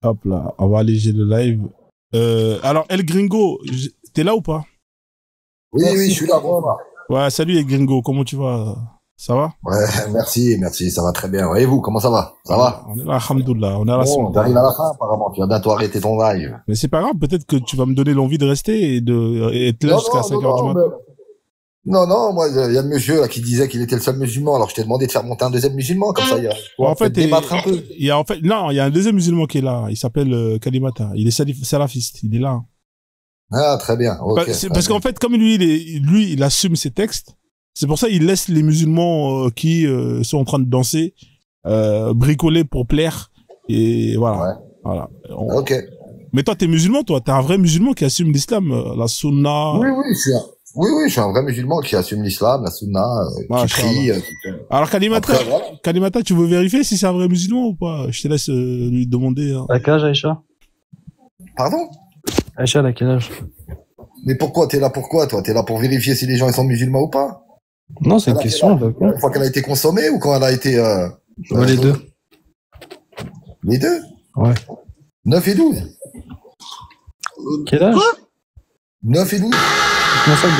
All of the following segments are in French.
Hop là, on va alléger le live. Alors, El Gringo, t'es là ou pas? Oui, oui, je suis là. Bon. Ouais, salut El Gringo, comment tu vas? Ça va? Ouais, merci, ça va très bien. Et vous, comment ça va? Ça va? On est là, alhamdoulilah, on est à la Bon, t'arrives à la fin, apparemment. Tu vas bientôt arrêter ton live. Mais c'est pas grave, peut-être que tu vas me donner l'envie de rester et être là jusqu'à 5 heures du matin. Non, moi, il y a le monsieur là qui disait qu'il était le seul musulman, alors je t'ai demandé de faire monter un deuxième musulman, comme ça, en fait, débattre un peu. Il y a un deuxième musulman qui est là, il s'appelle Kalimata, il est salafiste, il est là. Ah, très bien, ok. Parce qu'en fait, comme lui, il assume ses textes, c'est pour ça qu'il laisse les musulmans qui sont en train de danser, bricoler pour plaire, et voilà. Ouais. Voilà. Ok. Mais toi, t'es musulman, toi, t'es un vrai musulman qui assume l'islam, la sunna. Oui, je suis un vrai musulman qui assume l'islam, la sunna, qui prie. Alors, Kalimata, tu veux vérifier si c'est un vrai musulman ou pas? Je te laisse lui demander. Hein. À quel âge, Aïcha? Pardon? Aïcha, à quel âge? Mais pourquoi? T'es là pour quoi, toi? T'es là pour vérifier si les gens ils sont musulmans ou pas? Non, c'est une question. Une fois qu'elle a été consommée ou quand elle a été... Ouais, les deux. Les deux? Ouais. 9 et 12. Quel âge? 9 et 12. Comment ça, 12?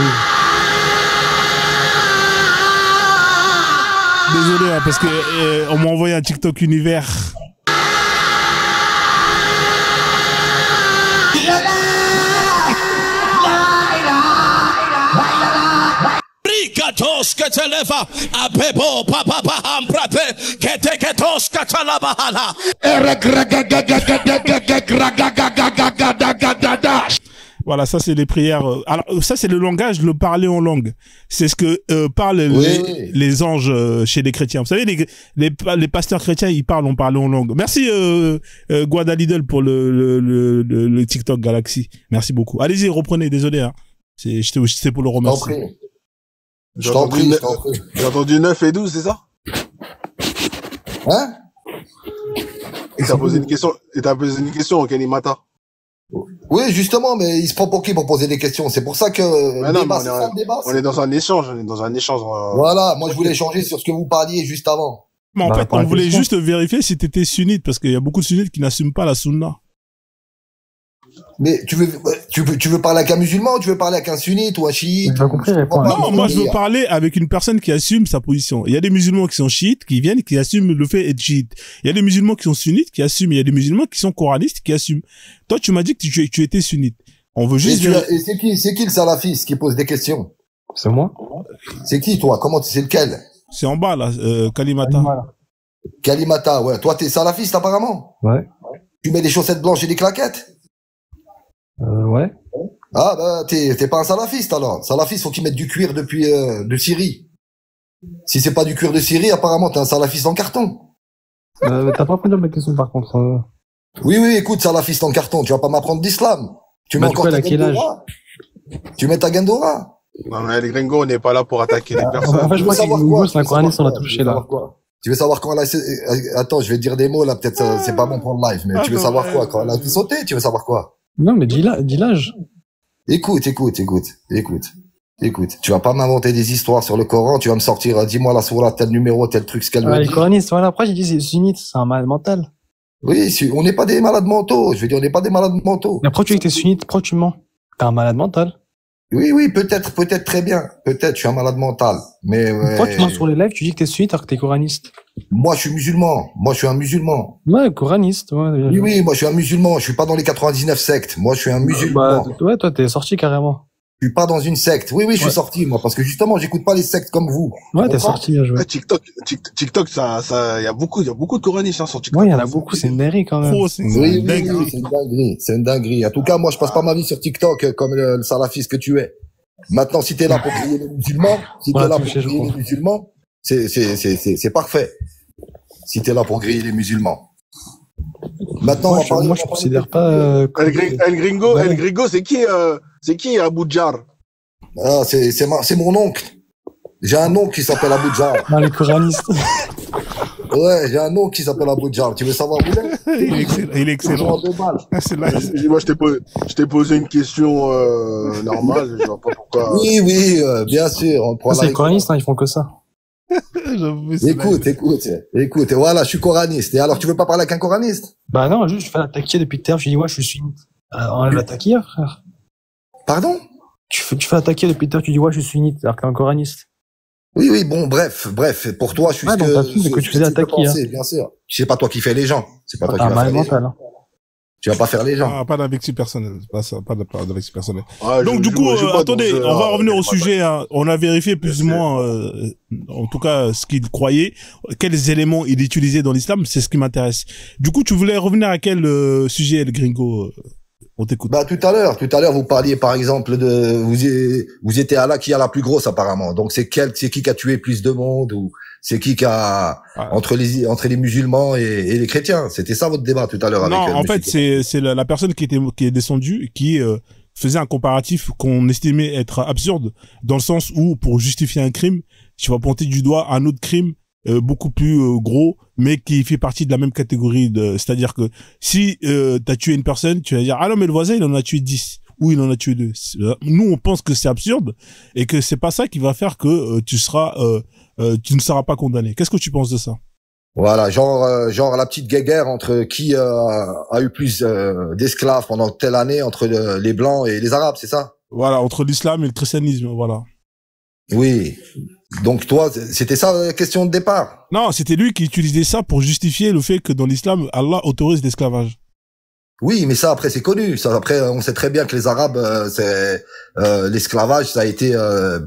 Désolé, hein, parce que on m'a envoyé un TikTok univers. Voilà, ça c'est les prières. Alors ça c'est le langage, le parler en langue. C'est ce que parlent les anges chez les chrétiens. Vous savez, les pasteurs chrétiens, ils parlent en parlant en langue. Merci Guadalidel pour le TikTok Galaxy. Merci beaucoup. Allez-y, reprenez. Désolé. Hein. C'est pour le remercier. Je t'en prie. J'ai entendu 9 et 12, c'est ça? Hein? Et t'as posé une question, Kalimata. Oui, justement, mais il se prend pour qui pour poser des questions? C'est pour ça que on est dans un échange, Voilà, moi je voulais échanger sur ce que vous parliez juste avant. Mais en fait, on voulait juste vérifier si t'étais sunnite, parce qu'il y a beaucoup de sunnites qui n'assument pas la sunna. Mais tu veux parler avec un musulman ou tu veux parler avec un sunnite ou un chiite? Non, moi je veux parler avec une personne qui assume sa position. Il y a des musulmans qui sont chiites, qui viennent, qui assument le fait d'être chiite. Il y a des musulmans qui sont sunnites, qui assument. Il y a des musulmans qui sont coranistes, qui assument. Toi, tu m'as dit que tu étais sunnite. On veut juste... Et c'est qui le salafiste qui pose des questions? C'est moi. C'est qui, toi? C'est lequel? C'est en bas, là, Kalimata. Kalimata, ouais. Toi, t'es salafiste, apparemment? Ouais. Tu mets des chaussettes blanches et des claquettes? Ouais. Ah, bah, t'es pas un salafiste, alors. Salafiste, faut qu'ils mettent du cuir de Syrie. Si c'est pas du cuir de Syrie, apparemment, t'es un salafiste en carton. T'as pas répondu à ma question, par contre. Oui, écoute, salafiste en carton, tu vas pas m'apprendre d'islam. Tu mets encore ta Gendora. Tu mets ta Gendora. Non, mais les gringos, on n'est pas là pour attaquer les personnes. En fait, je crois que c'est un coraniste, on l'a touché, là. Tu veux savoir quand elle a... Attends, je vais te dire des mots, là, peut-être c'est pas bon pour le live, mais tu veux savoir quoi? Quand elle a tout sauté, tu veux savoir quoi? Non, mais dis l'âge. Écoute. Tu vas pas m'inventer des histoires sur le Coran, tu vas me sortir, dis-moi la sourate, tel numéro, tel truc, ce qu'elle veut Les dire. coranistes, voilà. Après, j'ai dit, c'est sunnite, c'est un malade mental. Oui, on n'est pas des malades mentaux. Je veux dire, on n'est pas des malades mentaux. Mais après, tu dis que t'es sunnite, pourquoi tu mens? T'es un malade mental. Oui, peut-être très bien. Peut-être, je suis un malade mental. Mais, pourquoi tu mens sur les lives, tu dis que t'es sunnite alors que t'es coraniste? Moi, je suis musulman. Moi, je suis un musulman. Ouais, coraniste, ouais. Oui, moi, je suis un musulman. Je suis pas dans les 99 sectes. Moi, je suis un musulman. Ouais, toi, t'es sorti carrément. Je suis pas dans une secte. Oui, je suis sorti, moi, parce que justement, j'écoute pas les sectes comme vous. Ouais, t'es sorti, bien joué. TikTok, il y a beaucoup de coranistes, sur TikTok. Ouais, il y en a beaucoup, c'est une dinguerie, quand même. C'est une dinguerie. En tout cas, moi, je passe pas ma vie sur TikTok comme le salafiste que tu es. Maintenant, si t'es là pour griller les musulmans, c'est parfait. Si t'es là pour griller les musulmans. Maintenant, moi, je considère pas, El Gringo, c'est qui Abu Djar? Ah, c'est mon oncle. J'ai un oncle qui s'appelle Abu Djar. Non, les coranistes. Ouais, j'ai un oncle qui s'appelle Abu Djar. Tu veux savoir où il est? Il est excellent. Moi, je t'ai posé une question normale, je vois pas pourquoi. Oui, bien sûr. C'est les coranistes, ils font que ça. Écoute, voilà, je suis coraniste. Et alors, tu veux pas parler avec un coraniste? Bah non, juste, je fais l'attaquer depuis tout à l'heure, je dis, ouais, je suis sunnite. Enlève la taquilla, frère. Pardon? Tu fais attaquer depuis tout à l'heure, tu dis, ouais, je suis sunnite, alors qu'un coraniste. Oui, bon, bref, pour toi, je suis que tu faisais attaquer, hein. Bien sûr. C'est pas toi qui fais les gens. C'est pas toi qui vas faire les gens. Tu vas pas faire les gens. Pas d'invectif personnel. Pas d'invectif personnel. Donc, du coup, attendez, on va revenir au sujet, hein. On a vérifié plus ou moins, en tout cas, ce qu'il croyait, quels éléments il utilisait dans l'islam, c'est ce qui m'intéresse. Du coup, tu voulais revenir à quel sujet, le gringo? On t'écoute. Bah, tout à l'heure, vous parliez, par exemple, vous étiez Allah qui a la plus grosse, apparemment. Donc, c'est qui a tué plus de monde, ou c'est qui a, entre les musulmans et les chrétiens. C'était ça votre débat tout à l'heure. Non, en fait, c'est la personne qui est descendue, qui faisait un comparatif qu'on estimait être absurde, dans le sens où, pour justifier un crime, tu vas pointer du doigt un autre crime beaucoup plus gros, mais qui fait partie de la même catégorie. C'est-à-dire que si t'as tué une personne, tu vas dire, ah non, mais le voisin, il en a tué 10, ou il en a tué 2. Nous, on pense que c'est absurde, et que c'est pas ça qui va faire que tu ne seras pas condamné. Qu'est-ce que tu penses de ça? Voilà, genre la petite guéguerre entre qui a eu plus d'esclaves pendant telle année, entre les blancs et les arabes, c'est ça? Voilà, entre l'islam et le christianisme, voilà. Oui. Donc toi, c'était ça la question de départ? Non, c'était lui qui utilisait ça pour justifier le fait que dans l'islam, Allah autorise l'esclavage. Oui, mais ça après c'est connu. Ça après on sait très bien que les Arabes, l'esclavage ça a été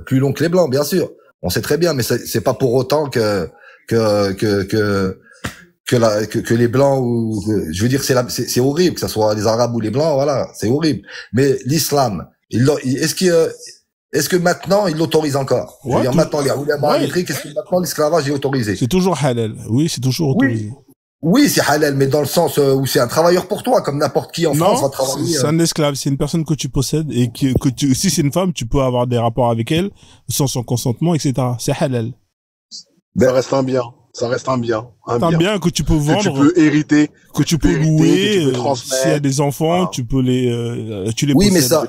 plus long que les blancs, bien sûr. On sait très bien, mais c'est pas pour autant que les blancs ou je veux dire c'est horrible que ça soit les Arabes ou les blancs, voilà, c'est horrible. Mais l'islam, est-ce que maintenant il l'autorise encore? Je veux dire, maintenant les oulémas électriques, est-ce que maintenant l'esclavage est autorisé? C'est toujours halal. Oui, c'est toujours autorisé. Oui, c'est halal, mais dans le sens où c'est un travailleur pour toi, comme n'importe qui en France va travailler. C'est un esclave, c'est une personne que tu possèdes et si c'est une femme, tu peux avoir des rapports avec elle sans son consentement, etc. C'est halal. Ça reste un bien. Ça reste un bien. Un bien que tu peux vendre. Que tu peux hériter. Que tu peux louer. Que tu peux transmettre. S'il y a des enfants, tu peux tu les oui, possèdes. Mais ça,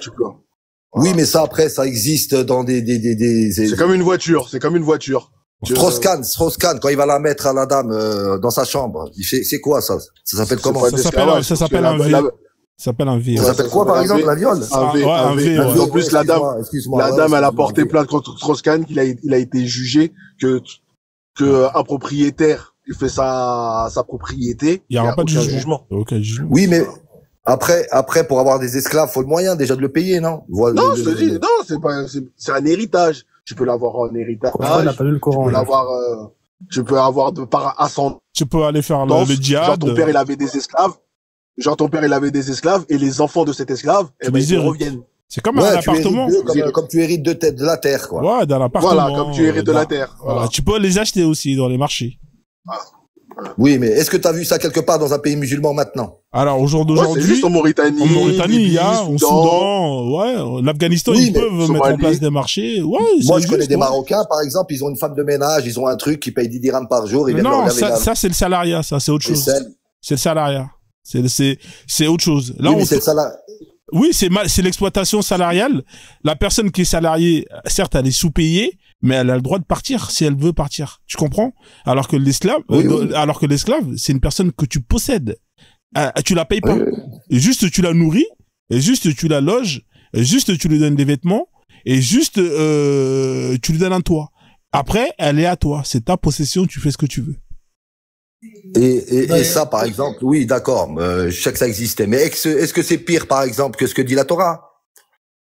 oui, mais ça, après, ça existe dans des... C'est comme une voiture. Strauss-Kahn, quand il va la mettre à la dame dans sa chambre, c'est quoi ça? Ça s'appelle comment? Ça s'appelle un V. Ça s'appelle un V. Ça s'appelle quoi, par exemple, la viol? Un V. En plus, la dame, elle a porté plainte contre Strauss-Kahn, il a été jugé que un propriétaire, il fait sa propriété. Il y aura pas de jugement. Aucun jugement. Oui, mais après, pour avoir des esclaves, faut le moyen déjà de le payer, non? Non, je te dis, non, c'est un héritage. Tu peux l'avoir en héritage. On n'a pas lu le Coran. Tu peux avoir de par ascendance. Tu peux aller faire le djihad. Genre ton père, il avait des esclaves. Et les enfants de cet esclave, ils reviennent. C'est comme un appartement. Comme tu hérites de la terre, quoi. Ouais, d'un appartement. Voilà, comme tu hérites de la terre. Voilà. Tu peux les acheter aussi dans les marchés. Oui, mais est-ce que tu as vu ça quelque part dans un pays musulman maintenant? Alors, aujourd'hui, c'est juste en Mauritanie, il y a, au Soudan, ouais, l'Afghanistan, ils peuvent mettre en place des marchés. Ouais, moi, je connais des Marocains, par exemple, ils ont une femme de ménage, ils ont un truc qui paye 10 dirhams par jour. Non, ça, c'est le salariat, ça, c'est autre chose. C'est le salariat. C'est autre chose. Là, oui, mais c'est le salariat. Oui, c'est l'exploitation salariale. La personne qui est salariée, certes, elle est sous-payée, mais elle a le droit de partir si elle veut partir. Tu comprends? Alors que l'esclave, c'est une personne que tu possèdes. Tu la payes pas. Oui. Et juste tu la nourris, et juste tu la loges, et juste tu lui donnes des vêtements, et juste tu lui donnes un toit. Après, elle est à toi. C'est ta possession, tu fais ce que tu veux. Et ça, par exemple, oui, d'accord, je sais que ça existait. Mais est-ce que c'est pire, par exemple, que ce que dit la Torah?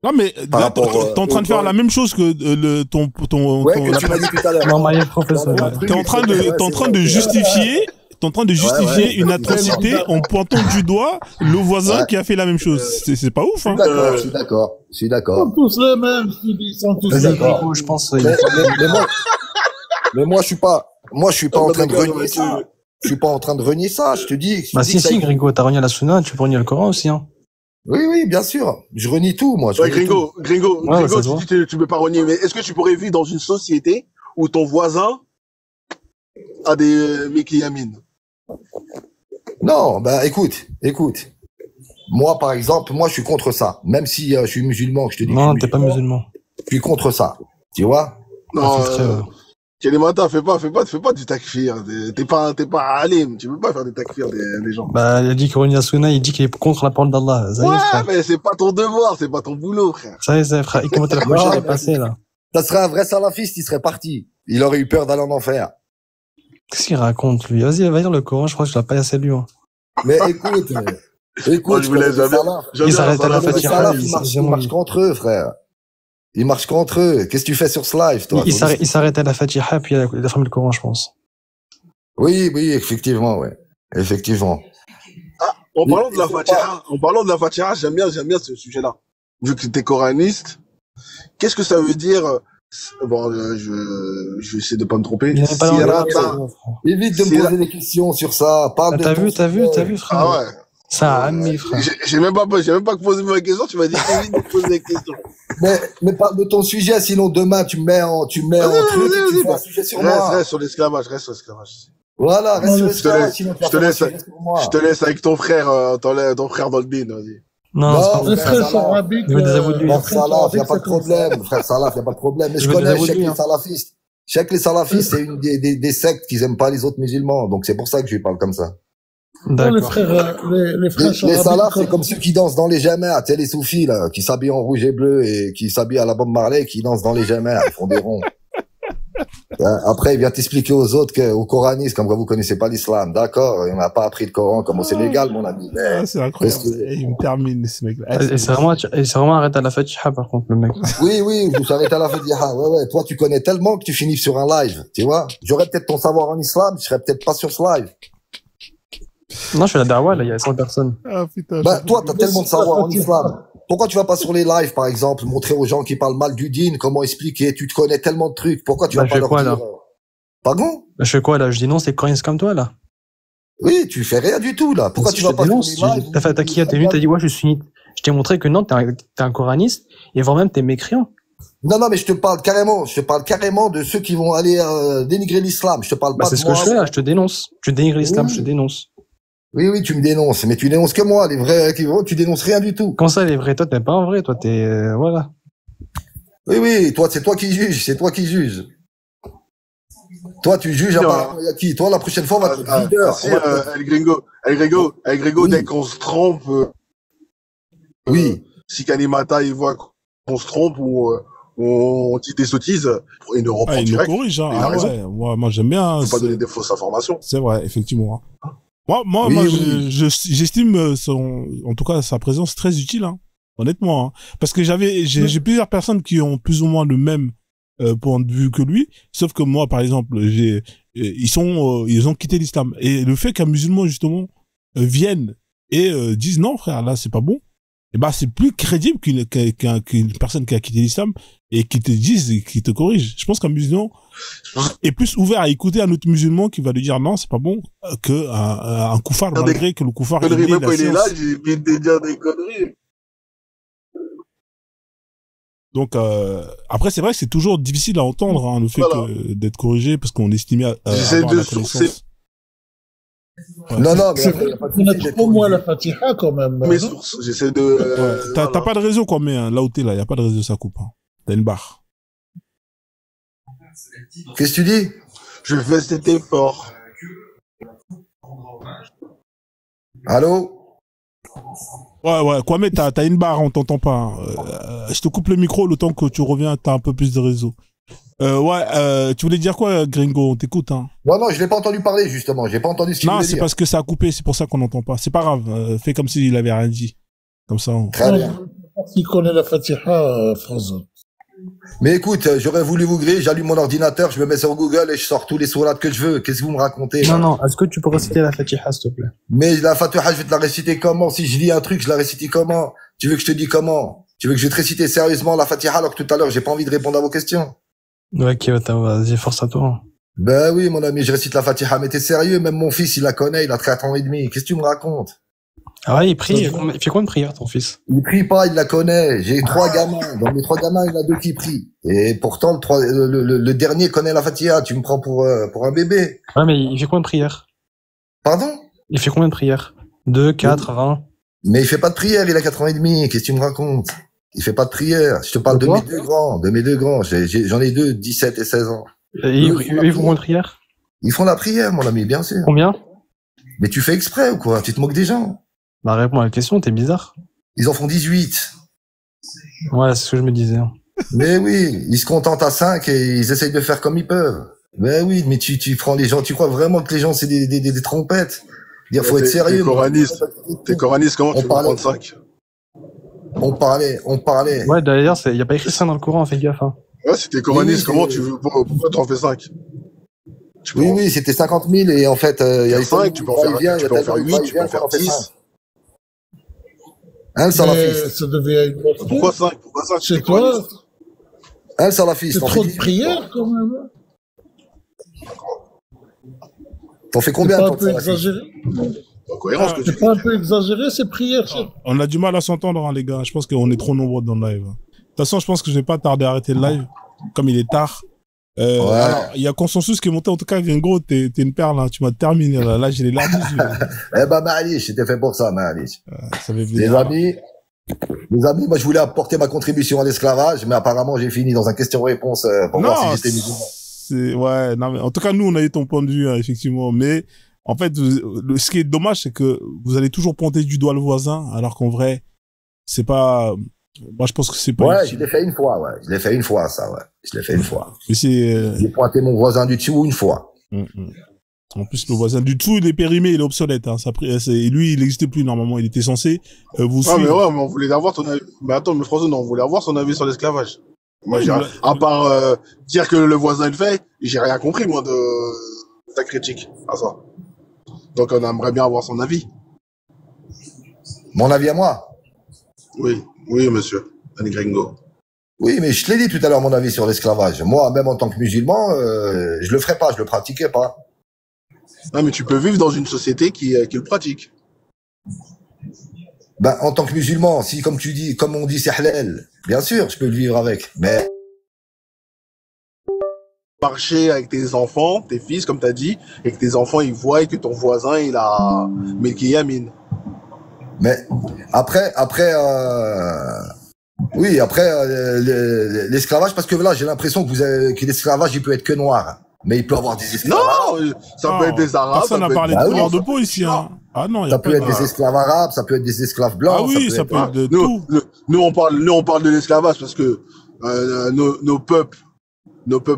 Non, mais là, t'es en train de faire la même chose que ton que tu m'as dit tout à l'heure. Non, mais professeur. T'es en train de justifier une atrocité en pointant du doigt le voisin qui a fait la même chose. C'est pas ouf, hein. Je suis d'accord. Ils sont tous les mêmes, ils sont tous les mêmes. Je pense. Mais moi, je suis pas en train de renier ça. Je suis pas en train de renier ça, je te dis. Bah si, Gringo, t'as renié la Sunna, tu peux renier le Coran aussi, hein. Oui, bien sûr. Je renie tout, moi. Gringo, tu peux pas renier, mais est-ce que tu pourrais vivre dans une société où ton voisin a des Mekiyamines? Non, écoute. Moi, par exemple, je suis contre ça. Même si je suis musulman, je te dis. Non, t'es pas musulman. Je suis contre ça. Tu vois? Non, Kalimata, fais pas du takfir. T'es pas alim. Tu peux pas faire du takfir des gens. Bah, il a dit que Ron Yasuna, il dit qu'il est contre la parole d'Allah. Ouais, mais c'est pas ton devoir, c'est pas ton boulot, frère. Ça y est, frère. Et comment t'as la prochaine est passée, là? Ça serait un vrai salafiste, il serait parti. Il aurait eu peur d'aller en enfer. Qu'est-ce qu'il raconte, lui? Vas-y, va lire le Coran, je crois que je l'ai pas assez lu, hein. Mais écoute, Moi, je voulais jamais. Ils s'arrêtent à la Fatiha. Ils marchent qu'entre eux, frère. Ils marchent qu'entre eux. Qu'est-ce que tu fais sur ce live, toi? Ils s'arrêtent à la Fatiha, puis il a fermé le Coran, je pense. Oui, effectivement, ouais. Effectivement. Ah, en parlant de la Fatiha, j'aime bien ce sujet-là. Vu que t'es coraniste, qu'est-ce que ça veut dire? Bon, je vais essayer de pas me tromper. Évite de me poser des questions sur ça. Parle de t'as vu, frère. Ah ouais. Ça a ami, frère. J'ai même pas posé ma question, tu m'as dit évite de poser des questions. Mais parle de ton sujet, sinon demain tu mets en truc et tu fais un sujet sur moi. Reste sur l'esclavage. Voilà, reste sur l'esclavage, sinon tu vas je te laisse avec ton frère dans le bin, vas-y. Non, les frères sont rabbis. Frère Salaf, y a pas de problème. Frère Salaf, y a pas de problème. Mais je connais les salafistes. Je sais que les salafistes, c'est une des sectes qui aiment pas les autres musulmans. Donc c'est pour ça que je lui parle comme ça. Les frères salafs, c'est comme ceux qui dansent dans les jamers, tu sais, les soufis, là, qui s'habillent en rouge et bleu et qui s'habillent à la Bob Marley, qui dansent dans les jamers, ils font des ronds. Après, il vient t'expliquer aux autres qu'au coranisme, comme vous connaissez pas l'islam, d'accord, il n'a pas appris le Coran comme au Sénégal, mon ami. C'est incroyable. Il me termine, ce mec-là. Et c'est vraiment arrêté à la Fatiha, par contre, le mec. Oui, vous s'arrêtez à la Fatiha. Ouais. Toi, tu connais tellement que tu finis sur un live, tu vois. J'aurais peut-être ton savoir en islam, je serais peut-être pas sur ce live. Non, je fais la dawa, là, il y a 100 personnes. Ah, putain. Toi, t'as tellement de savoir en islam. Pourquoi tu vas pas sur les lives, par exemple, montrer aux gens qui parlent mal du dîn, comment expliquer, tu te connais tellement de trucs, pourquoi tu vas pas leur dire... Pardon? Je fais quoi, là? Je dénonce les coranistes comme toi, là? Oui, tu fais rien du tout, là. Pourquoi tu vas pas sur les lives? T'as fait attaquer, t'es venu, t'as dit, ouais, je suis sunnite. Je t'ai montré que non, t'es un coraniste, et voire même t'es mécréant. Non, mais je te parle carrément de ceux qui vont aller dénigrer l'islam. Je te parle pas de moi. C'est ce que je fais, là, je te dénonce. Tu dénigres l'islam, je te dénonce. Oui, tu me dénonces, mais tu dénonces que moi, les vrais qui vont, tu dénonces rien du tout. Comment ça, les vrais? Toi, t'es pas un vrai, toi, t'es, voilà. Oui, toi, c'est toi qui juges. Toi, tu juges apparemment, y a qui? Toi, la prochaine fois, on va te leader. El Gringo, dès qu'on se trompe, oui. Si Kalimata, il voit qu'on se trompe ou, on dit des sottises, il nous reprend direct. Il nous corrige, hein. Moi, j'aime bien. Faut pas donner des fausses informations. C'est vrai, effectivement. Moi, j'estime en tout cas, sa présence très utile, hein. Honnêtement, hein. Parce que j'ai plusieurs personnes qui ont plus ou moins le même point de vue que lui, sauf que moi, par exemple, ils ont quitté l'islam. Et le fait qu'un musulman, justement, vienne et dise non, frère, là, c'est pas bon, et ben, c'est plus crédible qu'une personne qui a quitté l'islam et qui te dise et qui te corrige. Je pense qu'un musulman est plus ouvert à écouter un autre musulman qui va lui dire non, c'est pas bon, que un koufar, malgré que le koufar il est là, j'ai envie de dire des conneries. Donc après, c'est vrai que c'est toujours difficile à entendre, hein, le fait d'être corrigé, parce qu'on estimait j'essaie de sourcer. Ouais, non, mais après, y a pas de souci, au moins la Fatiha, quand même. Mes sources, j'essaie de... T'as pas de réseau, quoi, mais là où t'es, là, y a pas de réseau, ça coupe, hein. T'as une barre. Qu'est-ce que tu dis? Je fais cet effort. Allô? Ouais, quoi, mais t'as une barre, on t'entend pas. Je te coupe le micro, le temps que tu reviens, t'as un peu plus de réseau. Tu voulais dire quoi, Gringo? On t'écoute, hein. Non, je l'ai pas entendu parler, justement. J'ai pas entendu ce qu'il voulait dire. Non, c'est parce que ça a coupé, c'est pour ça qu'on n'entend pas. C'est pas grave, fais comme s'il avait rien dit. Comme ça, Très bien. S'il connaît la Fatiha, François. Mais écoute, j'aurais voulu vous griller, j'allume mon ordinateur, je me mets sur Google et je sors tous les sourates que je veux. Qu'est-ce que vous me racontez? Non, est-ce que tu peux réciter la Fatiha, s'il te plaît? Mais la Fatiha, je vais te la réciter comment? Si je lis un truc, je la récite comment? Tu veux que je te dise comment? Tu veux que je te récite sérieusement la Fatiha alors que tout à l'heure, j'ai pas envie de répondre à vos questions? Ok, vas-y, force à toi. Ben oui, mon ami, je récite la Fatiha, mais t'es sérieux? Même mon fils, il la connaît, il a 4 ans et demi. Qu'est-ce que tu me racontes? Ah ouais, il prie. Il fait quoi de prière, ton fils? Il prie pas, il la connaît. J'ai 3 gamins. Dans les 3 gamins, il y en a 2 qui prient. Et pourtant, le dernier connaît la Fatiha. Tu me prends pour un bébé. Ouais, mais il fait combien de prières? Pardon? Il fait combien de prières? 2, 4, 20? Mais il fait pas de prière, il a 4 ans et demi. Qu'est-ce que tu me racontes? Il fait pas de prière. Je te parle de mes 2 grands. J'en ai 2, 17 et 16 ans. Et ils font une prière? Ils font la prière, mon ami, bien sûr. Combien? Mais tu fais exprès ou quoi? Tu te moques des gens? Bah, réponds à la question, t'es bizarre. Ils en font 18. Ouais, c'est ce que je me disais. Mais oui, ils se contentent à 5 et ils essayent de faire comme ils peuvent. Mais oui, mais tu prends les gens, tu crois vraiment que les gens c'est des trompettes? Il faut être sérieux. T'es coraniste, comment tu peux prendre 5? On parlait. Ouais, d'ailleurs, y a pas écrit ça dans le Coran, fais gaffe, hein. Ouais, si t'es coraniste, comment tu veux, pourquoi t'en fais 5? Oui, c'était 50 000 et en fait, il y a 5, tu peux en faire 8, tu peux en faire 10. Un salafiste. Ça devait être... Pourquoi 5? C'est quoi? Un salafiste. C'est trop de prières, quand même. T'en fais combien? C'est pas un peu exagéré? C'est pas un peu exagéré, ces prières? On a du mal à s'entendre, hein, les gars. Je pense qu'on est trop nombreux dans le live. De toute façon, je pense que je vais pas tarder à arrêter le live, comme il est tard. Alors, il y a Consensus qui est monté. En tout cas, Gringo, t'es une perle, hein. Tu m'as terminé, là. Là, j'ai les larmes des yeux. Eh ben, Ma'alish, c'était fait pour ça, Ma'alish. Ça fait plaisir. Les amis, moi, je voulais apporter ma contribution à l'esclavage, mais apparemment, j'ai fini dans un question-réponse pour voir si j'étais musulman. Ouais, non, mais en tout cas, nous, on a eu ton point de vue, hein, effectivement. Mais, en fait, ce qui est dommage, c'est que vous allez toujours pointer du doigt le voisin, alors qu'en vrai, c'est pas, moi, je pense que c'est pas. Ouais, je l'ai fait une fois, ouais. Je l'ai fait une fois, ça, ouais. Je l'ai fait une fois. Mais j'ai pointé mon voisin du dessous une fois. En plus, le voisin du dessous, il est périmé, il est obsolète, hein. Lui, il n'existait plus, normalement. Il était censé, vous suivre. Mais on voulait avoir ton avis. Mais attends, mais François, non, on voulait avoir son avis sur l'esclavage. Moi, à part, dire que le voisin le fait, j'ai rien compris, moi, de ta critique à ça. Donc, on aimerait bien avoir son avis. Mon avis à moi? Oui, monsieur. Annie Gringo. Oui, mais je l'ai dit tout à l'heure, mon avis sur l'esclavage. Moi, même en tant que musulman, je le ferais pas, je le pratiquais pas. Non, mais tu peux vivre dans une société qui le pratique. Ben, en tant que musulman, si, comme tu dis, comme on dit, c'est halal, bien sûr, je peux le vivre avec, mais... Marcher avec tes enfants, tes fils, comme t'as dit, et que tes enfants, ils voient que ton voisin, il a Milki Yamin. Mais, après, oui, après, l'esclavage, parce que là, j'ai l'impression que l'esclavage, il peut être que noir. Mais il peut avoir des esclaves. Non, ça peut être des arabes. Personne n'a parlé de couleur de peau ici, hein. Ah non, ça peut être des esclaves arabes, ça peut être des esclaves blancs. Ah oui, ça peut être de tout. Nous, on parle de l'esclavage parce que nos peuples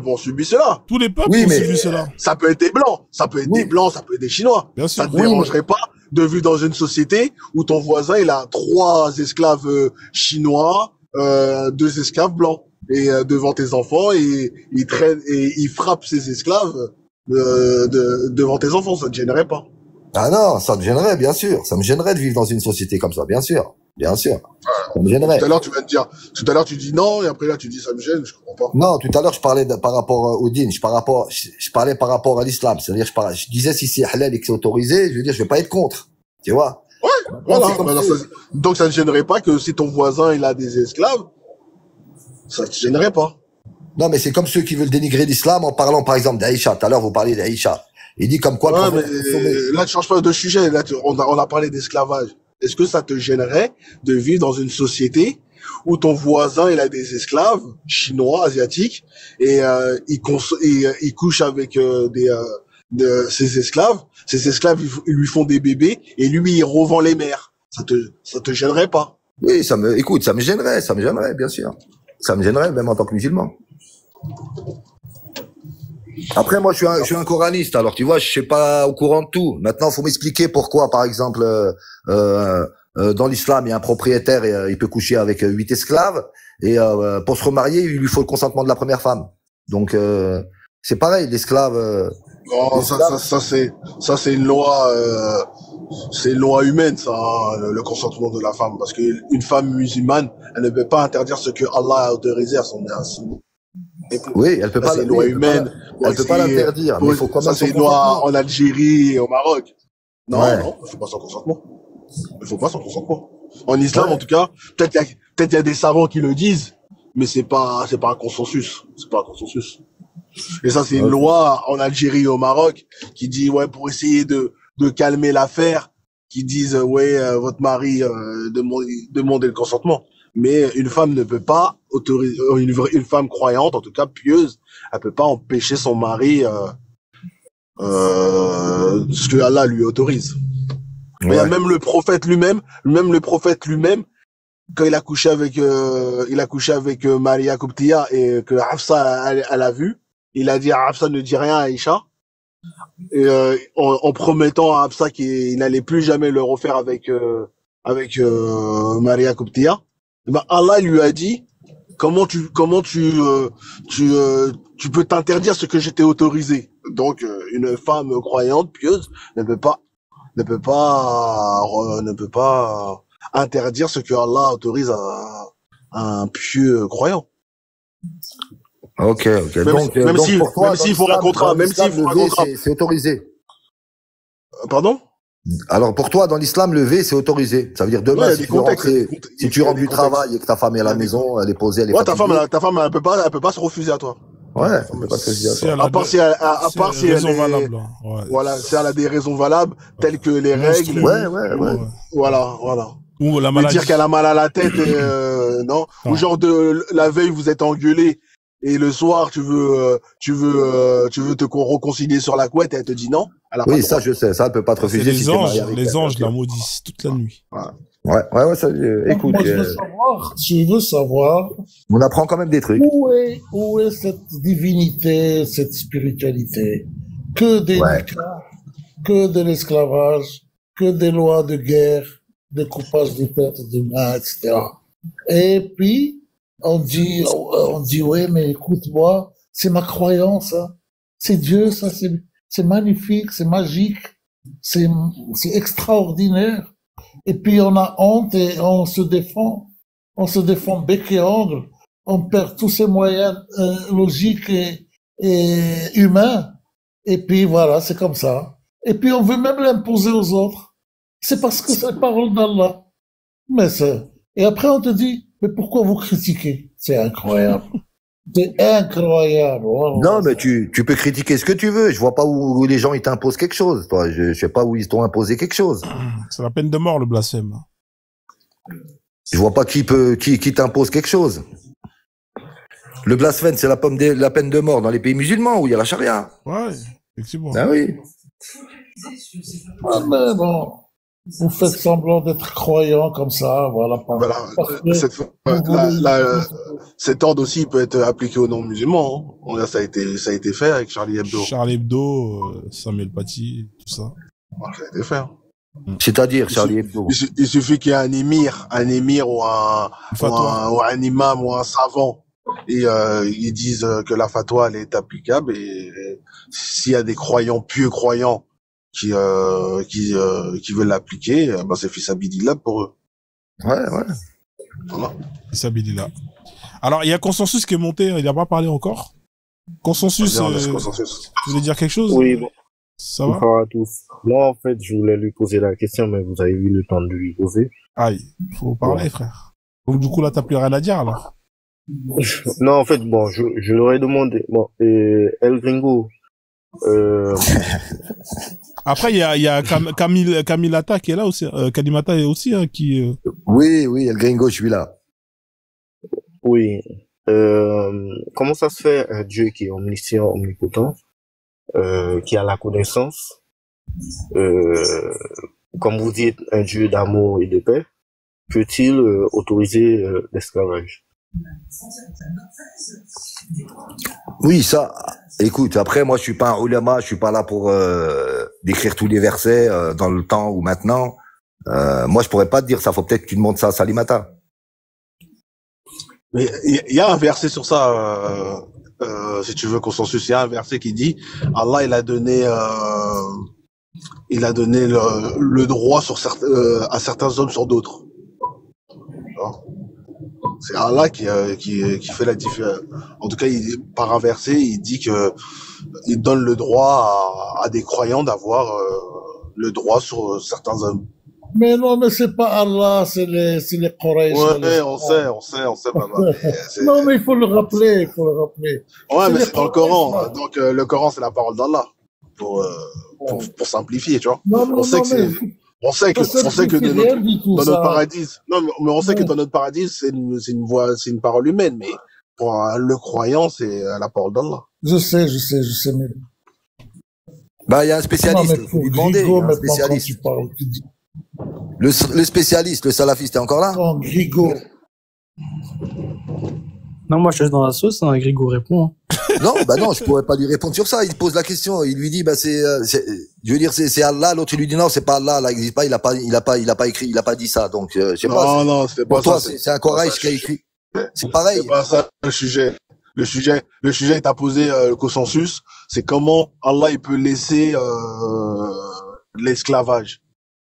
ont subi cela. Tous les peuples ont subi cela. Ça peut être des blancs, ça peut être des blancs, ça peut être des chinois. Bien sûr. Ça te dérangerait pas de vivre dans une société où ton voisin, il a 3 esclaves chinois, 2 esclaves blancs. Et devant tes enfants, et il frappe ses esclaves devant tes enfants, ça te gênerait pas? Ah non, ça me gênerait, bien sûr. Ça me gênerait de vivre dans une société comme ça, bien sûr. Bien sûr. Ça me gênerait. Tout à l'heure, tout à l'heure, tu dis non, et après là, tu dis ça me gêne, je comprends pas. Non, tout à l'heure, je parlais par rapport au din, je parlais par rapport à l'islam. C'est-à-dire, je disais si c'est halal et que c'est autorisé, je veux dire, je vais pas être contre. Tu vois? Ouais, voilà. Donc, ça ne gênerait pas que si ton voisin, il a des esclaves, ça te gênerait pas. Non, mais c'est comme ceux qui veulent dénigrer l'islam en parlant, par exemple, d'Aïcha. Tout à l'heure, vous parliez d'Aïcha. Il dit comme quoi... Ouais, mais là, tu changes pas de sujet. Là, on a parlé d'esclavage. Est-ce que ça te gênerait de vivre dans une société où ton voisin, il a des esclaves chinois, asiatiques, et il couche avec ses esclaves. Ses esclaves, ils lui font des bébés, et lui, il revend les mères. Ça te gênerait pas? Oui, ça me gênerait, bien sûr. Ça me gênerait, même en tant que musulman. Après, moi, je suis un coraniste, alors tu vois, je suis pas au courant de tout. Maintenant, faut m'expliquer pourquoi, par exemple, dans l'islam, il y a un propriétaire et il peut coucher avec 8 esclaves, et pour se remarier, il lui faut le consentement de la première femme. Donc, c'est pareil, l'esclave... Non, ça c'est une loi, c'est une loi humaine, ça, hein, le consentement de la femme, parce que une femme musulmane, elle ne peut pas interdire ce que Allah a autorisé à son. Oui, elle peut pas. C'est une loi humaine. Elle peut pas l'interdire. Mais il faut quand même. Ça c'est une loi en Algérie et au Maroc. Non, il faut pas son consentement. Il faut pas son consentement. En islam, en tout cas, peut-être il y a des savants qui le disent, mais c'est pas un consensus. C'est pas un consensus. Et ça, c'est une loi en Algérie et au Maroc qui dit, ouais, pour essayer de calmer l'affaire, qui disent, ouais, votre mari demandez le consentement. Mais une femme ne peut pas autoriser, une femme croyante, en tout cas pieuse, elle peut pas empêcher son mari ce que Allah lui autorise. Mais même le prophète lui-même, quand il a couché avec Maria Qibtiyya et que Hafsa elle a vu, il a dit à Hafsa ne dis rien à Aïcha, et en promettant à Hafsa qu'il n'allait plus jamais le refaire avec Maria Qibtiyya. Ben Allah lui a dit comment tu peux t'interdire ce que je t'ai autorisé. Donc une femme croyante pieuse ne peut pas interdire ce que Allah autorise à un pieux croyant. Ok. Même s'il faut un contrat, c'est autorisé. Pardon? Alors pour toi, dans l'islam, lever, c'est autorisé. Ça veut dire demain, si tu rentres du travail et que ta femme est à la maison, elle est posée, elle est fatiguée. Ta femme, elle peut pas se refuser à toi. Ouais, elle peut pas se refuser à toi. À part si elle voilà, si elle a des raisons valables, telles que les règles. Ouais. Voilà. Ou la maladie. Dire qu'elle a mal à la tête, non. Ou genre la veille, vous êtes engueulés. Et le soir, tu veux te réconcilier sur la couette et elle te dit non. Oui, ça, je sais. Ça, elle peut pas te refuser. Les anges la maudissent toute la nuit. Ouais, ça, écoute. Moi, je veux savoir. On apprend quand même des trucs. Où est cette divinité, cette spiritualité? Que des niqabs, que de l'esclavage, que des lois de guerre, de coupage de tête, de mains, etc. Et puis, on dit, ouais, mais écoute-moi, c'est ma croyance, hein. C'est Dieu, ça, c'est magnifique, c'est magique, c'est extraordinaire. Et puis on a honte et on se défend bec et ongle, on perd tous ces moyens logiques et humains. Et puis voilà, c'est comme ça. Et puis on veut même l'imposer aux autres. C'est parce que c'est la parole d'Allah. Et après on te dit, mais pourquoi vous critiquez? C'est incroyable. C'est incroyable. Wow. Non, mais tu peux critiquer ce que tu veux. Je vois pas où les gens ils t'imposent quelque chose. Toi, je sais pas où ils t'ont imposé quelque chose. C'est la peine de mort, le blasphème. Je vois pas qui t'impose quelque chose. Le blasphème, c'est la peine de mort dans les pays musulmans où il y a la charia. Ouais, effectivement. Ah oui. Ah, mais bon. Vous faites semblant d'être croyant comme ça, voilà. Cet ordre aussi peut être appliqué aux non-musulmans. Hein. Ça a été fait avec Charlie Hebdo. Charlie Hebdo, Samuel Paty, tout ça. Ça a été fait. C'est-à-dire Charlie Hebdo. Il suffit qu'il y ait un émir ou un imam ou un savant et ils disent que la fatwa elle est applicable et s'il y a des pieux croyants qui veulent l'appliquer, ben c'est fisabilillah pour eux. Ouais. Voilà. Fisabilillah. Alors, il y a Consensus qui est monté, il n'a pas parlé encore. Consensus, tu voulais dire quelque chose? Oui, bon. Ça va? Bonsoir à tous. Moi, en fait, je voulais lui poser la question, mais vous avez eu le temps de lui poser. Aïe, faut parler, frère. Donc, du coup, là, t'as plus rien à dire, alors? Non, en fait, bon, je leur ai demandé, El Gringo, Après, il y a Kamilata qui est là aussi. Kalimata est aussi, qui. Oui, El Gringo, je suis là. Oui. Comment ça se fait un Dieu qui est omniscient, omnipotent, qui a la connaissance, comme vous dites, un Dieu d'amour et de paix, peut-il autoriser l'esclavage? Oui, ça. Écoute, après, moi, je suis pas un ulama, je suis pas là pour décrire tous les versets dans le temps ou maintenant. Moi, je pourrais pas te dire ça. Faut peut-être que tu demandes ça à Salimata. Mais il y a un verset sur ça, si tu veux consensus. Il y a un verset qui dit Allah, il a donné le droit sur à certains hommes sur d'autres. C'est Allah qui fait la différence. En tout cas, par un verset, il dit que il donne le droit à des croyants d'avoir le droit sur certains hommes. Mais non, mais c'est pas Allah, c'est les Quraysh. Ouais, on sait, maman. Non, mais il faut le rappeler. Ouais, mais c'est dans le Coran. Donc, le Coran, c'est la parole d'Allah. Pour simplifier, tu vois. Non, On sait que dans notre paradis, non, mais on sait que dans notre paradis, c'est une parole humaine, mais pour le croyant, c'est la parole d'Allah. Je sais, mais... Bah, il y a un spécialiste, il faut lui demander, il y a un spécialiste. Le spécialiste, le salafiste, est encore là? Non, Grigo. Non, moi, je suis dans la sauce, hein, Grigo répond. Hein. Non, bah non, je pourrais pas lui répondre sur ça. Il pose la question, il lui dit, bah je veux dire, c'est Allah. L'autre, il lui dit non, c'est pas Allah, Allah n'existe pas. Il a pas écrit, il a pas dit ça. Donc, je sais pas. Non, c'est pas pour ça. Toi, c'est un Quraysh qui a écrit. C'est pareil. C'est pas ça le sujet. Le sujet est à poser le consensus. C'est comment Allah il peut laisser l'esclavage.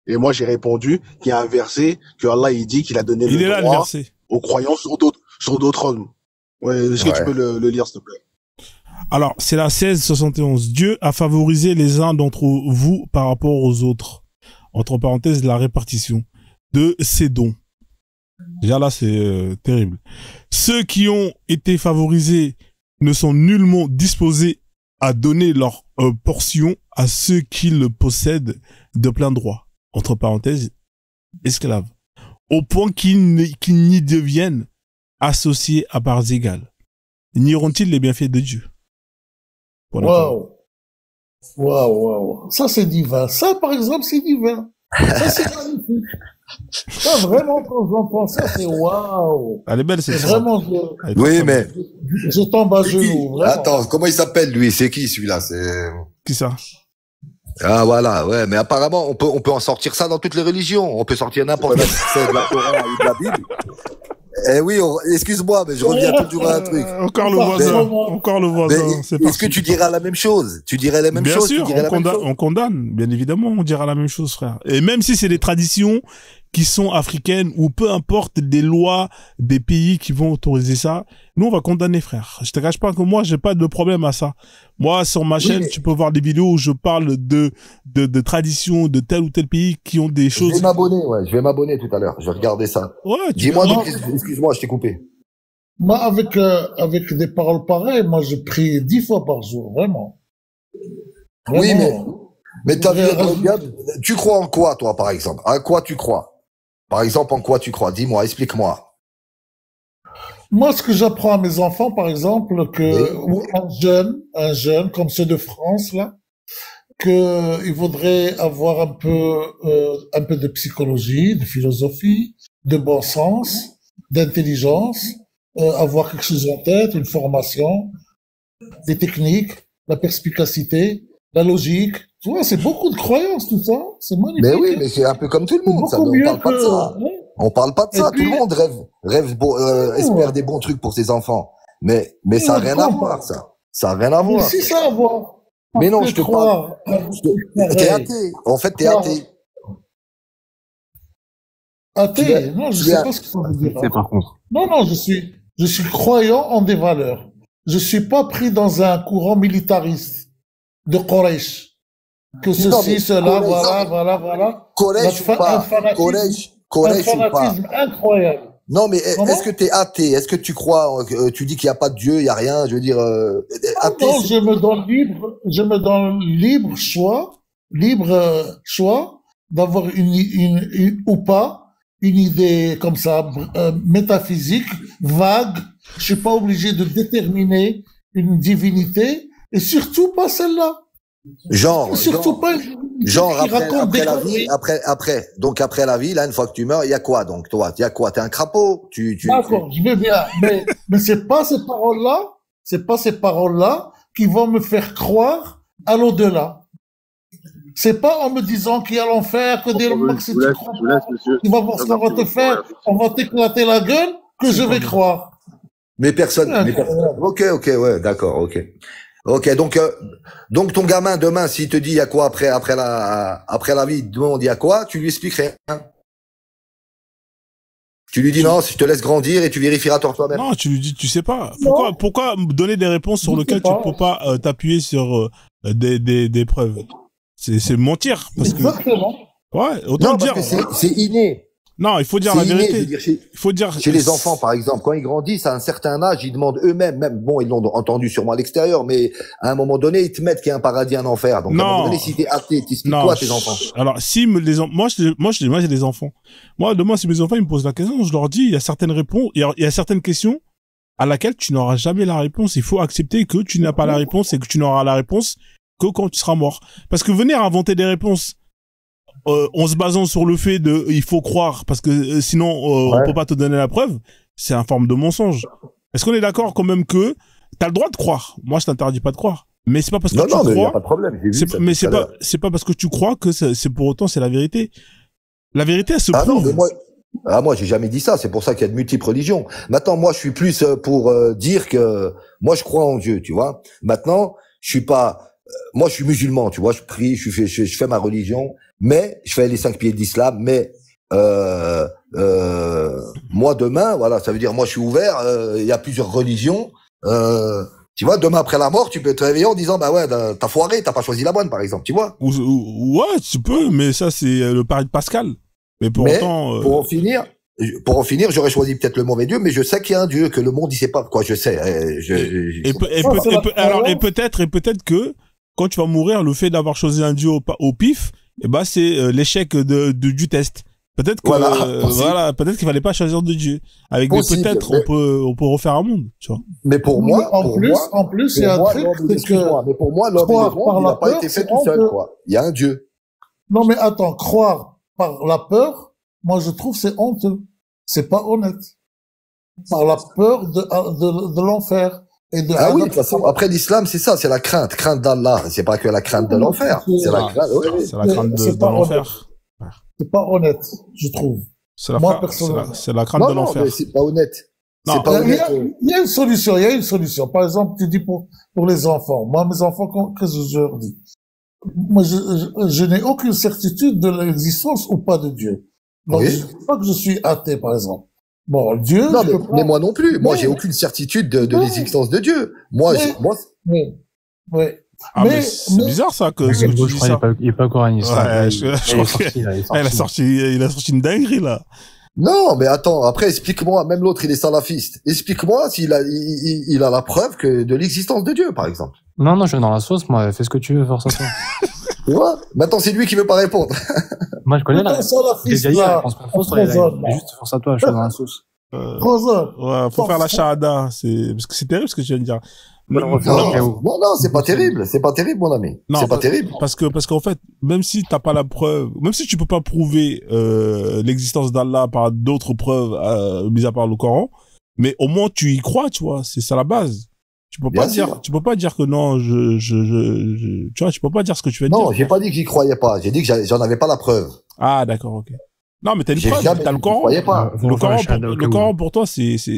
Et moi, j'ai répondu qu'il y a un verset que Allah il dit qu'il a donné le droit aux croyants sur d'autres hommes. Ouais, est-ce que tu peux le lire, s'il te plaît? Alors, c'est la 1671. Dieu a favorisé les uns d'entre vous par rapport aux autres. Entre parenthèses, la répartition de ces dons. Déjà là, c'est terrible. Ceux qui ont été favorisés ne sont nullement disposés à donner leur portion à ceux qui le possèdent de plein droit. Entre parenthèses, esclaves. Au point qu'ils n'y deviennent associés à parts égales. Nieront-ils les bienfaits de Dieu? Waouh. Ça, c'est divin. Ça, par exemple, c'est divin. Ça, c'est magnifique. Ça, vraiment, quand j'entends ça, c'est waouh. Elle est belle, c'est vraiment. Oui, mais. Je tombe à genoux, vraiment. Attends, comment il s'appelle, lui? C'est qui, celui-là? Qui ça? Ah, voilà, ouais, mais apparemment, on peut en sortir ça dans toutes les religions. On peut sortir n'importe quel verset de la Coran ou de la Bible. Eh oui, excuse-moi, mais je reviens toujours à un truc. Encore le voisin. Est-ce que tu diras la même chose? Tu dirais la même chose? Bien sûr, on condamne. Bien évidemment, on dira la même chose, frère. Et même si c'est des traditions qui sont africaines ou peu importe des lois des pays qui vont autoriser ça, nous on va condamner, frère. Je te cache pas que moi j'ai pas de problème à ça. Moi sur ma chaîne, tu peux voir des vidéos où je parle de traditions de tel ou tel pays qui ont des choses. Je vais m'abonner tout à l'heure. Je vais regarder ça. Ouais, dis-moi donc, excuse-moi, je t'ai coupé. Moi avec des paroles pareilles, moi je prie 10 fois par jour, vraiment. Oui, mais tu crois en quoi, toi, par exemple? À quoi tu crois? Par exemple, en quoi tu crois? Dis-moi, explique-moi. Moi, ce que j'apprends à mes enfants, par exemple, ou un jeune comme ceux de France, là, il vaudrait avoir un peu de psychologie, de philosophie, de bon sens, d'intelligence, avoir quelque chose en tête, une formation, des techniques, la perspicacité, la logique. Tu vois, c'est beaucoup de croyances, tout ça. C'est magnifique. Mais oui, mais c'est un peu comme tout le monde, ça. On parle pas de ça. On parle pas de ça. Tout le monde espère des bons trucs pour ses enfants. Mais ça n'a rien à voir, ça. Ça n'a rien à voir. Mais si, ça a à voir. Mais non, je te parle. T'es athée. En fait, t'es athée. Athée? Non, je sais pas ce que ça veut dire. Par contre. Non, je suis croyant en des valeurs. Je suis pas pris dans un courant militariste de Quraysh. Que ceci, cela, voilà. Quraysh ou pas? Quraysh ou pas? Un fanatisme incroyable. Non, mais est-ce que t'es athée? Est-ce que tu crois, tu dis qu'il n'y a pas de Dieu, il n'y a rien, je veux dire, athée? Non, je me donne libre choix d'avoir ou pas une idée comme ça, métaphysique, vague. Je suis pas obligé de déterminer une divinité, et surtout pas celle-là. Après la vie, là, une fois que tu meurs, il y a quoi, donc, toi? Il y a quoi? T'es un crapaud? D'accord, je veux bien, mais c'est pas ces paroles-là qui vont me faire croire à l'au-delà. C'est pas en me disant qu'il y a l'enfer, que des tu vas voir ce qu'on va te faire, on va t'éclater la gueule, que je vais croire. Mais personne. Ok, ouais, d'accord, ok. Ok, donc ton gamin demain, s'il te dit il y a quoi après la vie, demain il y a quoi, tu lui expliques rien. Tu lui dis non, si je te laisse grandir et tu vérifieras toi-même. Non, tu lui dis, tu sais pas. Pourquoi donner des réponses sur lesquelles tu peux pas t'appuyer sur des preuves? C'est mentir parce que. Exactement. Ouais, autant dire. C'est inné. Non, il faut dire la vérité. Il faut dire chez les enfants, par exemple, quand ils grandissent à un certain âge, ils demandent eux-mêmes, même bon, ils l'ont entendu sûrement à l'extérieur, mais à un moment donné, ils te mettent qu'il y a un paradis, un enfer. Donc à un moment donné, si t'es athée, t'expliques quoi à tes enfants? Alors si moi j'ai des enfants. Moi demain si mes enfants ils me posent la question, je leur dis il y a certaines réponses, il y a certaines questions à laquelle tu n'auras jamais la réponse. Il faut accepter que tu n'as pas la réponse et que tu n'auras la réponse que quand tu seras mort. Parce que venir inventer des réponses en se basant sur le fait de il faut croire parce que sinon on peut pas te donner la preuve, c'est une forme de mensonge. Est-ce qu'on est d'accord quand même que t'as le droit de croire? Moi je t'interdis pas de croire, mais c'est pas parce que tu crois. Y a pas de problème. Mais c'est pas parce que tu crois que c'est pour autant c'est la vérité. La vérité elle se prouve. Non, mais moi j'ai jamais dit ça, c'est pour ça qu'il y a de multiples religions. Maintenant moi je suis plus pour dire que moi je crois en Dieu, tu vois. Maintenant, je suis pas moi je suis musulman, tu vois, je prie, je fais ma religion, mais je fais les 5 piliers de l'islam, mais moi demain, voilà, ça veut dire moi je suis ouvert, il y a plusieurs religions, tu vois, demain après la mort, tu peux te réveiller en disant bah ouais, t'as foiré, t'as pas choisi la bonne par exemple, tu vois. Ouais, tu peux, mais ça c'est le pari de Pascal. Mais pour autant pour en finir, j'aurais choisi peut-être le mauvais Dieu, mais je sais qu'il y a un Dieu que le monde il sait pas quoi, je sais. Et peut-être que quand tu vas mourir, le fait d'avoir choisi un Dieu au pif, eh ben c'est l'échec du test. Peut-être que voilà, peut-être qu'il fallait pas choisir de Dieu. Avec des peut-être on peut refaire un monde, tu vois. Mais pour moi, en plus il y a un truc c'est que mais pour moi l'homme et le monde, il n'a pas été fait tout seul quoi. Il y a un Dieu. Non mais attends, croire par la peur, moi je trouve c'est honteux. C'est pas honnête. Par la peur de l'enfer. Oui, de toute façon, après l'islam, c'est ça, c'est la crainte d'Allah. C'est pas que la crainte de l'enfer. C'est la crainte, c'est la crainte de l'enfer. C'est pas honnête, je trouve. Moi, personnellement. C'est la crainte de l'enfer. Non, mais c'est pas honnête. C'est pas honnête. Il y a une solution, Par exemple, tu dis pour les enfants. Moi, mes enfants, qu'est-ce que je leur dis? Moi, je n'ai aucune certitude de l'existence ou pas de Dieu. Donc, je ne dis pas que je suis athée, par exemple. Bon, Dieu. Non, mais moi non plus. Moi, j'ai aucune certitude de l'existence de Dieu. Ah, mais c'est bizarre, ça, que tu dis ça. Il est pas coraniste. Ouais, il a sorti une dinguerie, là. Non, mais attends, après, explique-moi, même l'autre, il est salafiste. Explique-moi s'il a la preuve de l'existence de Dieu, par exemple. Non, je vais dans la sauce, moi. Fais ce que tu veux, force à toi. Tu vois? Maintenant, c'est lui qui veut pas répondre. Moi, je connais la salafiste, là. Juste force à toi, je suis dans la sauce. Ouais, faut faire la shahada. Parce que c'est terrible ce que tu viens de dire. Non, c'est pas terrible. C'est pas terrible, mon ami. C'est pas terrible. Parce qu'en fait, même si t'as pas la preuve, même si tu peux pas prouver, l'existence d'Allah par d'autres preuves, mis à part le Coran, mais au moins tu y crois, tu vois. C'est ça la base. Tu peux pas dire que non, tu vois, tu peux pas dire ce que tu veux dire. Non, j'ai pas dit que j'y croyais pas. J'ai dit que j'en avais pas la preuve. Ah, d'accord, ok. Non, mais t'as une preuve, t'as le Coran. Le Coran pour toi,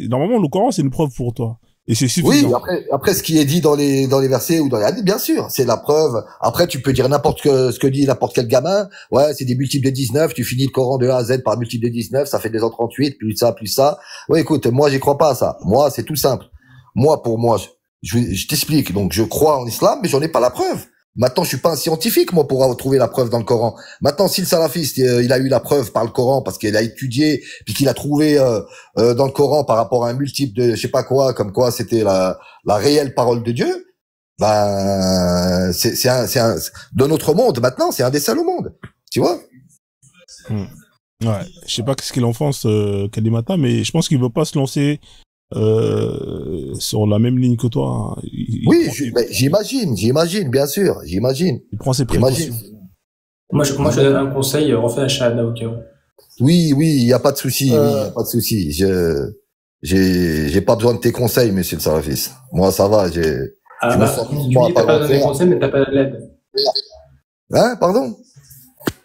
normalement, le Coran, c'est une preuve pour toi. Et c'est suffisant. Oui, après, ce qui est dit dans les versets ou dans les hadiths, bien sûr, c'est la preuve. Après, tu peux dire ce que dit n'importe quel gamin. Ouais, c'est des multiples de 19, tu finis le Coran de A à Z par multiple de 19, ça fait 238, plus ça. Ouais, écoute, moi, j'y crois pas à ça. Moi, c'est tout simple. Moi, pour moi, je t'explique. Donc, je crois en islam, mais j'en ai pas la preuve. Maintenant, je suis pas un scientifique, moi, pour trouver la preuve dans le Coran. Maintenant, si le salafiste, il a eu la preuve par le Coran parce qu'il a étudié, puis qu'il a trouvé dans le Coran par rapport à un multiple de je sais pas quoi, comme quoi c'était la réelle parole de Dieu, ben c'est un de notre monde maintenant, c'est un des seuls au monde, tu vois. Ouais, je sais pas qu'est-ce qu'il en pense Kalimata, mais je pense qu'il veut pas se lancer sur la même ligne que toi. J'imagine, bien sûr, j'imagine. Il prend ses précautions. Moi, je donne un conseil, refais la shahada au cas où. Oui, il y a pas de souci, j'ai pas besoin de tes conseils, monsieur le salafiste. Moi, ça va, tu me dis que t'as pas besoin de mes conseils, mais t'appelles à l'aide. Hein, pardon?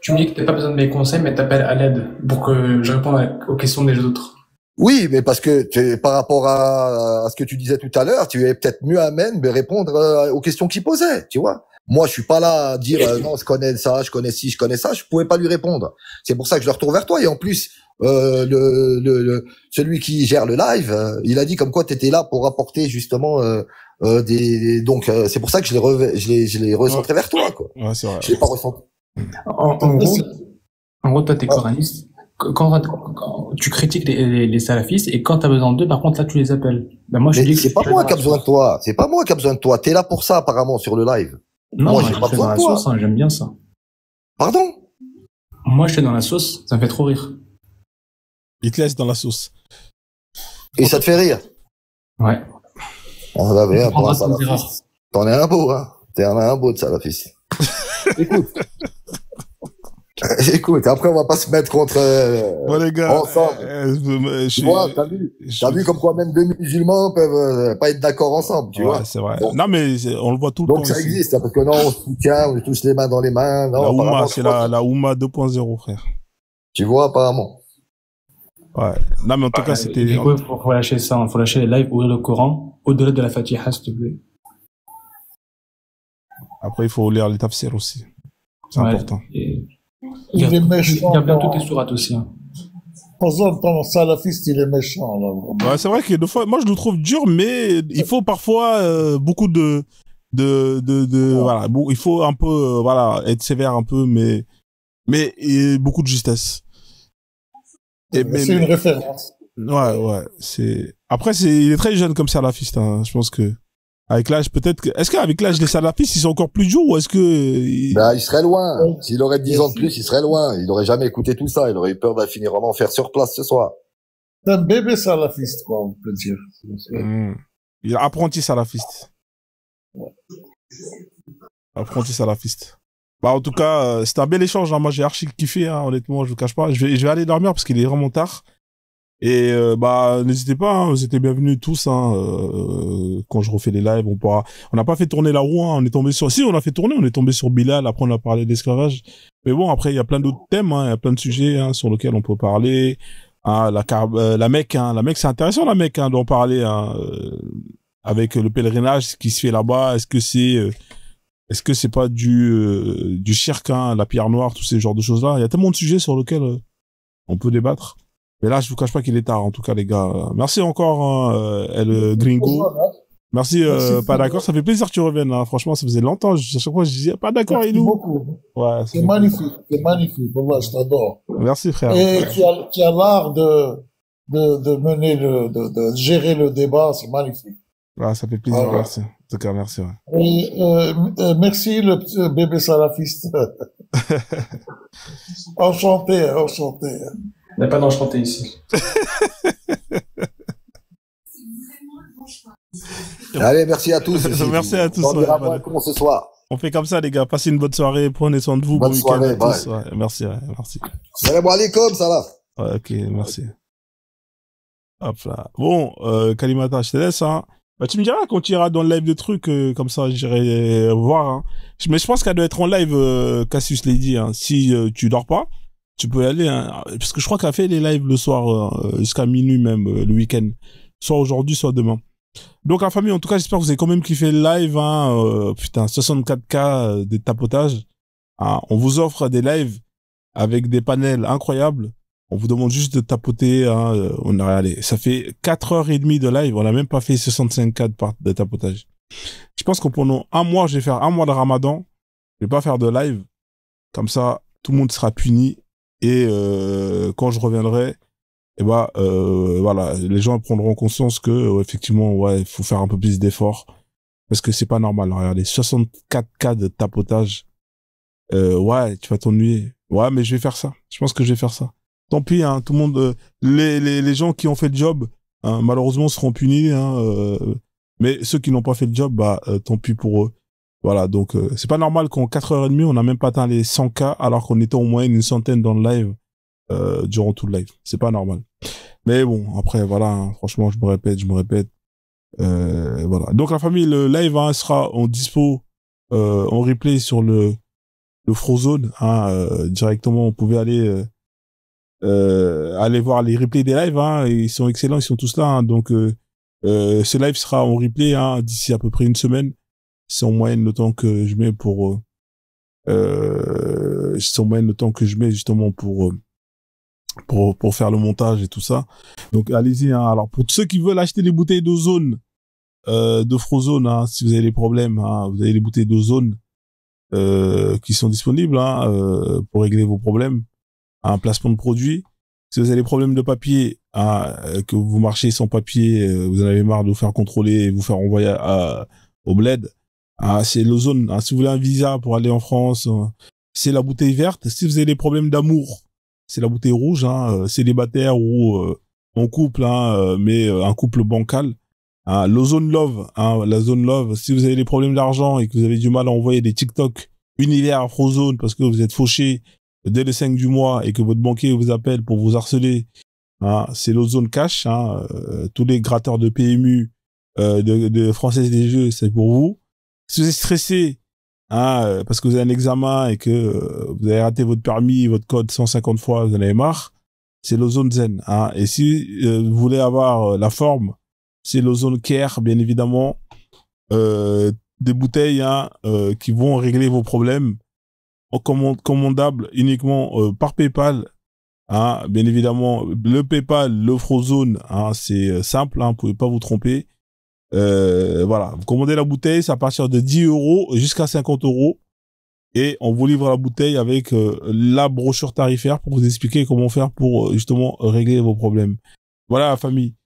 Tu me dis que t'as pas besoin de mes conseils, mais t'appelles à l'aide pour que je réponde aux questions des autres. Oui, mais parce que par rapport à ce que tu disais tout à l'heure, tu es peut-être mieux à même de répondre aux questions qu'il posait, tu vois. Moi, je suis pas là à dire non, je connais ça, je connais ci, je connais ça. Je pouvais pas lui répondre. C'est pour ça que je le retourne vers toi. Et en plus, celui qui gère le live, il a dit comme quoi t'étais là pour apporter justement donc c'est pour ça que je l'ai recentré vers toi, quoi. Ouais, c'est vrai. Je l'ai pas ressenti. En gros, toi, t'es coraniste. quand tu critiques les salafistes et quand t'as besoin d'eux, par contre là tu les appelles. Ben moi je dis que c'est pas moi qui a besoin de toi. C'est pas moi qui a besoin de toi. T'es là pour ça apparemment sur le live. Non, moi j'ai pas besoin de toi. Sauce, hein, j'aime bien ça. Pardon? Moi je suis dans la sauce, ça me fait trop rire. Il te laisse dans la sauce. Et ça te fait rire? Ouais. On va bien, pour un salafiste. T'en es un beau, hein. T'es un beau de salafiste. Écoute. Écoute, après on va pas se mettre contre les gars, ensemble. Tu vois, t'as vu comme quoi même deux musulmans peuvent pas être d'accord ensemble, tu vois. C'est vrai. Donc, non mais on le voit tout le temps. Donc ça existe, hein, parce que non, on se soutient, on est tous les mains dans les mains. Non, la Oumma, c'est la Oumma 2.0, frère. Tu vois, apparemment. Ouais. Non mais en tout cas, c'était. Du coup, faut lâcher ça, faut lâcher les lives, ouvrir le Coran, au-delà de la Fatiha, s'il te plaît. Après, il faut lire les tafsirs aussi. C'est important. Il est méchant. Il y a bien toutes les sourates aussi. Hein. Par exemple, ton salafiste, il est méchant. Là. Ouais, c'est vrai que des fois, moi je le trouve dur, mais il faut parfois beaucoup de voilà, il faut un peu voilà être sévère un peu, mais beaucoup de justesse. C'est une référence. Ouais, c'est. Après, il est très jeune comme salafiste. Hein. Je pense que avec l'âge, peut-être que. Est-ce qu'avec l'âge, les salafistes, ils sont encore plus durs ou est-ce que. Il serait loin. S'il aurait 10 ans de plus, il serait loin. Il aurait jamais écouté tout ça. Il aurait eu peur de finir en enfer sur place ce soir. C'est un bébé salafiste, quoi, on peut dire. Il est apprenti salafiste. Apprenti salafiste. Bah, en tout cas, c'était un bel échange. Hein. Moi, j'ai archi kiffé, hein, honnêtement, je vous cache pas. Je vais aller dormir parce qu'il est vraiment tard. Et n'hésitez pas, hein, vous êtes les bienvenus tous. Hein, quand je refais les lives, on n'a pas fait tourner la roue. Hein, on est tombé sur. Si, on a fait tourner. On est tombé sur Bilal. Après, on a parlé d'esclavage. Mais bon, après, il y a plein d'autres thèmes. Hein, il y a plein de sujets hein, sur lesquels on peut parler. Hein, la Mecque. Hein, la Mecque, c'est intéressant la Mecque hein, d'en parler. Hein, avec le pèlerinage qui se fait là-bas. Est-ce que c'est pas du shirk, hein, la pierre noire, tous ces genres de choses-là. Il y a tellement de sujets sur lesquels on peut débattre. Mais là, je vous cache pas qu'il est tard, en tout cas, les gars. Merci encore, hein, El Gringo. Merci, pas d'accord. Ça fait plaisir que tu reviennes, hein. Franchement, ça faisait longtemps. À chaque fois, je disais, pas d'accord, Ilou. Beaucoup. Ouais, c'est magnifique. C'est magnifique. Voilà, je t'adore. Merci, frère. Et tu as l'art de mener de gérer le débat. C'est magnifique. Ah, ça fait plaisir. Ah, merci. En tout cas, merci, ouais. Et, merci, le petit bébé salafiste. Enchanté. Il n'y a pas d'enchanté ici. Allez, merci à tous. Merci à tous. On ira pas comment ce soir. On fait comme ça, les gars. Passez une bonne soirée. Prenez soin de vous. Bonne soirée. Week-end à tous. Ouais, merci. Salam alaikum, Salah. Ouais, ok, merci. Hop là. Bon, Kalimata, je te laisse, hein. Bah, tu me diras quand tu iras dans le live de trucs, comme ça, j'irai voir, hein. Mais je pense qu'elle doit être en live, Cassius Lady, hein. Si tu dors pas, tu peux y aller, hein. Parce que je crois qu'elle fait les lives le soir, jusqu'à minuit même, le week-end. Soit aujourd'hui, soit demain. Donc, la famille, en tout cas, j'espère que vous avez quand même kiffé le live, hein. Putain, 64K de tapotage. Hein. On vous offre des lives avec des panels incroyables. On vous demande juste de tapoter, hein, on a allé. Ça fait 4h30 de live, on n'a même pas fait 65K de tapotage. Je pense qu'en pendant un mois, je vais faire un mois de Ramadan. Je vais pas faire de live. Comme ça, tout le monde sera puni. Et quand je reviendrai, voilà, les gens prendront conscience que effectivement, ouais, il faut faire un peu plus d'efforts. Parce que c'est pas normal. Regardez, 64K de tapotage. Ouais, tu vas t'ennuyer. Ouais, mais je vais faire ça. Je pense que je vais faire ça. Tant pis, hein, tout le monde, les gens qui ont fait le job, hein, malheureusement seront punis, hein, mais ceux qui n'ont pas fait le job, tant pis pour eux. Voilà, donc c'est pas normal qu'en 4h30 on n'a même pas atteint les 100K alors qu'on était au moins une centaine dans le live durant tout le live. C'est pas normal. Mais bon, après voilà, hein, franchement, je me répète. Voilà. Donc la famille, le live hein, sera en dispo en replay sur le Frozone, hein, directement. On pouvait aller voir les replays des lives, hein, ils sont excellents, ils sont tous là, hein, donc ce live sera en replay hein, d'ici à peu près une semaine. C'est en moyenne le temps que je mets justement pour faire le montage et tout ça. Donc allez-y, hein. Alors pour ceux qui veulent acheter les bouteilles d'ozone de Frozone, hein, si vous avez des problèmes, hein, vous avez les bouteilles d'ozone qui sont disponibles hein, pour régler vos problèmes. Un placement de produit. Si vous avez des problèmes de papier, hein, que vous marchez sans papier, vous en avez marre de vous faire contrôler et vous faire envoyer au bled, hein, c'est l'Ozone. Hein. Si vous voulez un visa pour aller en France, c'est la bouteille verte. Si vous avez des problèmes d'amour, c'est la bouteille rouge, hein, célibataire ou en couple, hein, mais un couple bancal. Hein, l'Ozone Love, hein, la zone Love. Si vous avez des problèmes d'argent et que vous avez du mal à envoyer des TikTok univers Afrozone parce que vous êtes fauché dès le 5 du mois et que votre banquier vous appelle pour vous harceler, hein, c'est l'Ozone Cash. Hein, tous les gratteurs de PMU, de Française des Jeux, c'est pour vous. Si vous êtes stressé, hein, parce que vous avez un examen et que vous avez raté votre permis, votre code 150 fois, vous en avez marre, c'est l'Ozone Zen. Hein. Et si vous voulez avoir la forme, c'est l'Ozone Care, bien évidemment. Des bouteilles, hein, qui vont régler vos problèmes, commandables uniquement par PayPal. Hein, bien évidemment, le PayPal, le Frozone, hein, c'est simple, hein, vous pouvez pas vous tromper. Voilà, vous commandez la bouteille, c'est à partir de 10 € jusqu'à 50 €. Et on vous livre la bouteille avec la brochure tarifaire pour vous expliquer comment faire pour justement régler vos problèmes. Voilà, la famille.